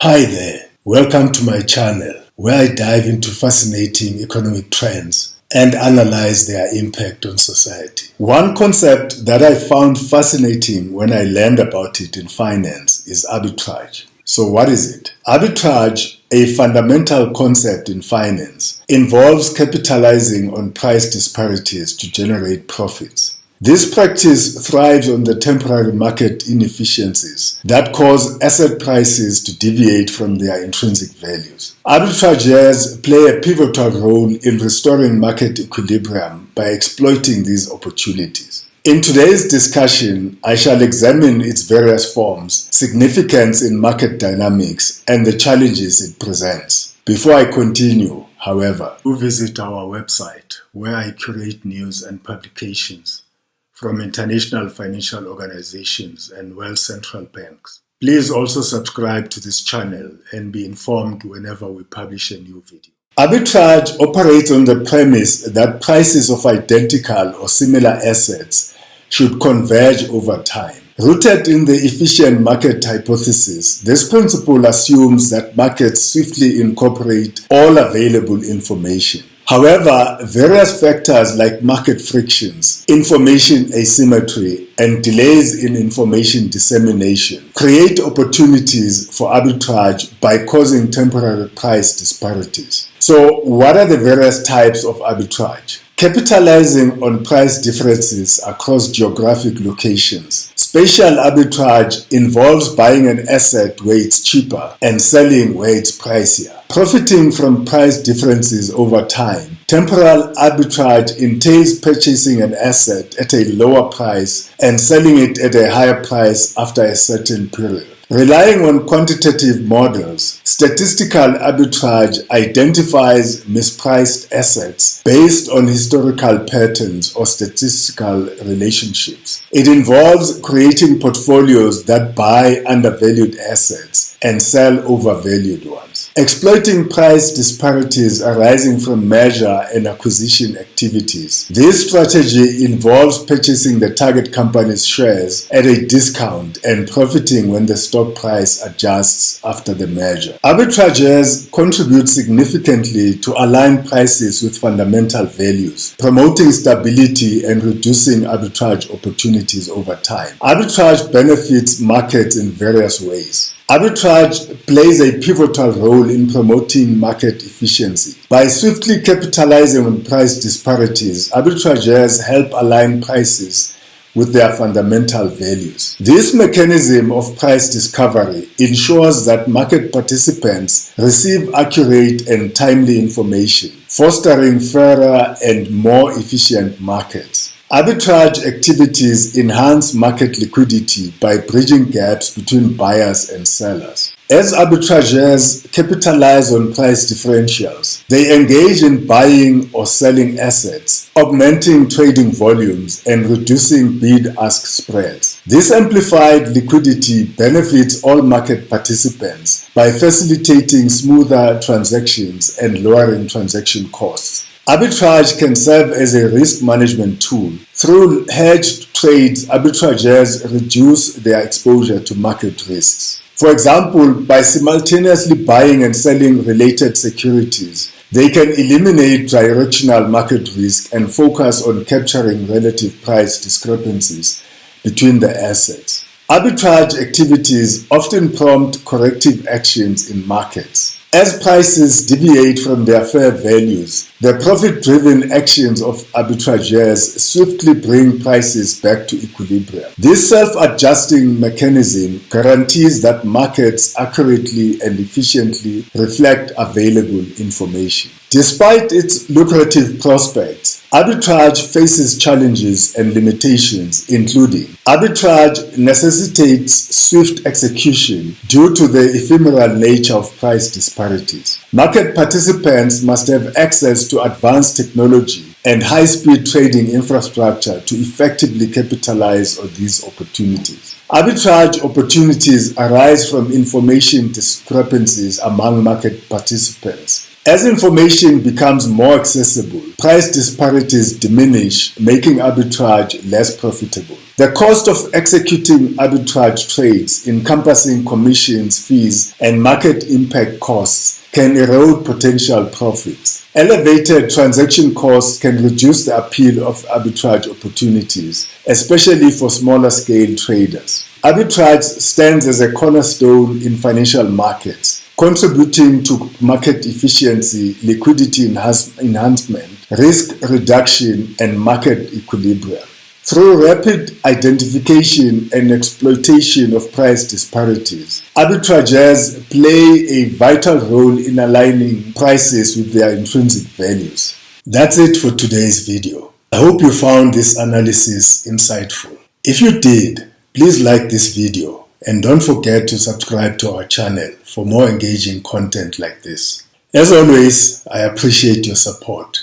Hi there, welcome to my channel where I dive into fascinating economic trends and analyze their impact on society. One concept that I found fascinating when I learned about it in finance is arbitrage. So what is it? Arbitrage, a fundamental concept in finance, involves capitalizing on price disparities to generate profits. This practice thrives on the temporary market inefficiencies that cause asset prices to deviate from their intrinsic values. Arbitrageurs play a pivotal role in restoring market equilibrium by exploiting these opportunities. In today's discussion, I shall examine its various forms, significance in market dynamics, and the challenges it presents. Before I continue, however, do visit our website where I curate news and publications from international financial organizations and world central banks. Please also subscribe to this channel and be informed whenever we publish a new video. Arbitrage operates on the premise that prices of identical or similar assets should converge over time. Rooted in the efficient market hypothesis, this principle assumes that markets swiftly incorporate all available information. However, various factors like market frictions, information asymmetry, and delays in information dissemination create opportunities for arbitrage by causing temporary price disparities. So, what are the various types of arbitrage? Capitalizing on price differences across geographic locations. Spatial arbitrage involves buying an asset where it's cheaper and selling where it's pricier. Profiting from price differences over time. Temporal arbitrage entails purchasing an asset at a lower price and selling it at a higher price after a certain period. Relying on quantitative models, statistical arbitrage identifies mispriced assets based on historical patterns or statistical relationships. It involves creating portfolios that buy undervalued assets and sell overvalued ones. Exploiting price disparities arising from merger and acquisition activities. This strategy involves purchasing the target company's shares at a discount and profiting when the stock price adjusts after the merger. Arbitrageurs contribute significantly to align prices with fundamental values, promoting stability and reducing arbitrage opportunities over time. Arbitrage benefits markets in various ways. Arbitrage plays a pivotal role in promoting market efficiency. By swiftly capitalizing on price disparities, arbitrageurs help align prices with their fundamental values. This mechanism of price discovery ensures that market participants receive accurate and timely information, fostering fairer and more efficient markets. Arbitrage activities enhance market liquidity by bridging gaps between buyers and sellers. As arbitrageurs capitalize on price differentials, they engage in buying or selling assets, augmenting trading volumes and reducing bid-ask spreads. This amplified liquidity benefits all market participants by facilitating smoother transactions and lowering transaction costs. Arbitrage can serve as a risk management tool. Through hedged trades, arbitrageurs reduce their exposure to market risks. For example, by simultaneously buying and selling related securities, they can eliminate directional market risk and focus on capturing relative price discrepancies between the assets. Arbitrage activities often prompt corrective actions in markets. As prices deviate from their fair values, the profit-driven actions of arbitrageurs swiftly bring prices back to equilibrium. This self-adjusting mechanism guarantees that markets accurately and efficiently reflect available information. Despite its lucrative prospects, arbitrage faces challenges and limitations, including arbitrage necessitates swift execution due to the ephemeral nature of price disparities. Market participants must have access to advanced technology and high-speed trading infrastructure to effectively capitalize on these opportunities. Arbitrage opportunities arise from information discrepancies among market participants. As information becomes more accessible, price disparities diminish, making arbitrage less profitable. The cost of executing arbitrage trades, encompassing commissions, fees, and market impact costs, can erode potential profits. Elevated transaction costs can reduce the appeal of arbitrage opportunities, especially for smaller scale traders. Arbitrage stands as a cornerstone in financial markets, contributing to market efficiency, liquidity enhancement, risk reduction, and market equilibrium. Through rapid identification and exploitation of price disparities, arbitrageurs play a vital role in aligning prices with their intrinsic values. That's it for today's video. I hope you found this analysis insightful. If you did, please like this video and don't forget to subscribe to our channel for more engaging content like this. As always, I appreciate your support.